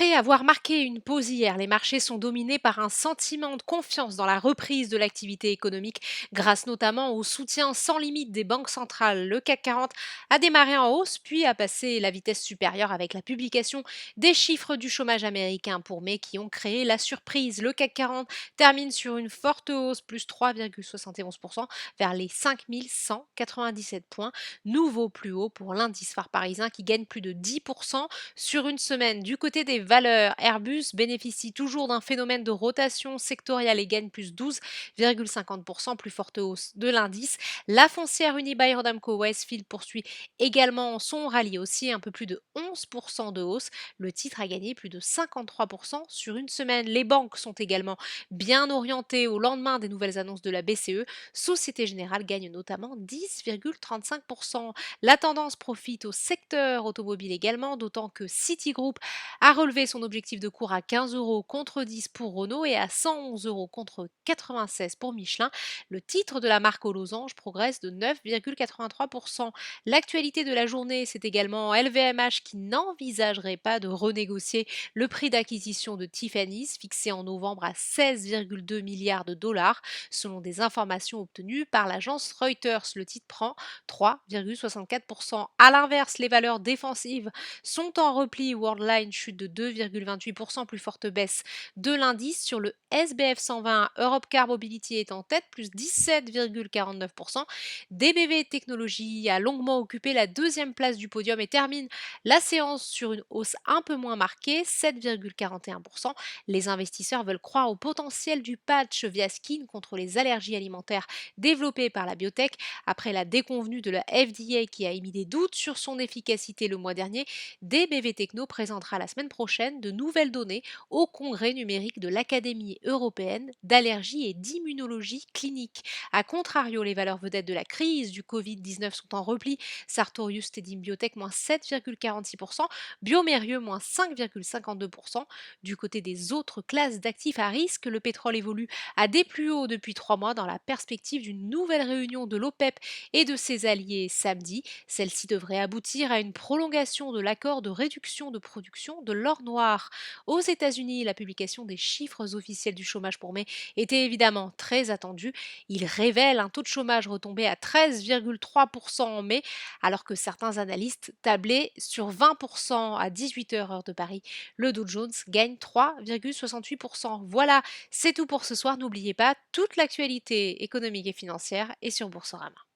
Après avoir marqué une pause hier, les marchés sont dominés par un sentiment de confiance dans la reprise de l'activité économique, grâce notamment au soutien sans limite des banques centrales. Le CAC 40 a démarré en hausse, puis a passé la vitesse supérieure avec la publication des chiffres du chômage américain pour mai qui ont créé la surprise. Le CAC 40 termine sur une forte hausse, plus 3,71% vers les 5197 points, nouveau plus haut pour l'indice phare parisien qui gagne plus de 10% sur une semaine. Du côté des valeurs, Airbus bénéficie toujours d'un phénomène de rotation sectorielle et gagne plus 12,50%, plus forte hausse de l'indice. La foncière Unibail-Rodamco-Westfield poursuit également son rallye aussi, un peu plus de 11% de hausse. Le titre a gagné plus de 53% sur une semaine. Les banques sont également bien orientées au lendemain des nouvelles annonces de la BCE. Société Générale gagne notamment 10,35%. La tendance profite au secteur automobile également, d'autant que Citigroup a relevé son objectif de cours à 15 euros contre 10 pour Renault et à 111 euros contre 96 pour Michelin. Le titre de la marque aux losanges progresse de 9,83%. L'actualité de la journée, c'est également LVMH qui n'envisagerait pas de renégocier le prix d'acquisition de Tiffany's, fixé en novembre à 16,2 milliards de dollars, selon des informations obtenues par l'agence Reuters. Le titre prend 3,64%. À l'inverse, les valeurs défensives sont en repli. Worldline chute de 2,28%, plus forte baisse de l'indice. Sur le SBF 120, Europcar Mobility est en tête, plus 17,49%. DBV Technologies a longuement occupé la deuxième place du podium et termine la séance sur une hausse un peu moins marquée, 7,41%. Les investisseurs veulent croire au potentiel du patch via skin contre les allergies alimentaires développé par la biotech. Après la déconvenue de la FDA qui a émis des doutes sur son efficacité le mois dernier, DBV Techno présentera la semaine prochaine de nouvelles données au congrès numérique de l'Académie européenne d'allergie et d'immunologie clinique. A contrario, les valeurs vedettes de la crise du Covid-19 sont en repli. Sartorius Tedim Biotech, moins 7,46%, Biomérieux, moins 5,52%. Du côté des autres classes d'actifs à risque, le pétrole évolue à des plus hauts depuis 3 mois dans la perspective d'une nouvelle réunion de l'OPEP et de ses alliés samedi. Celle-ci devrait aboutir à une prolongation de l'accord de réduction de production de l'or noir. Aux États-Unis, la publication des chiffres officiels du chômage pour mai était évidemment très attendue. Il révèle un taux de chômage retombé à 13,3% en mai, alors que certains analystes tablaient sur 20% à 18h heure de Paris. Le Dow Jones gagne 3,68%. Voilà, c'est tout pour ce soir. N'oubliez pas, toute l'actualité économique et financière est sur Boursorama.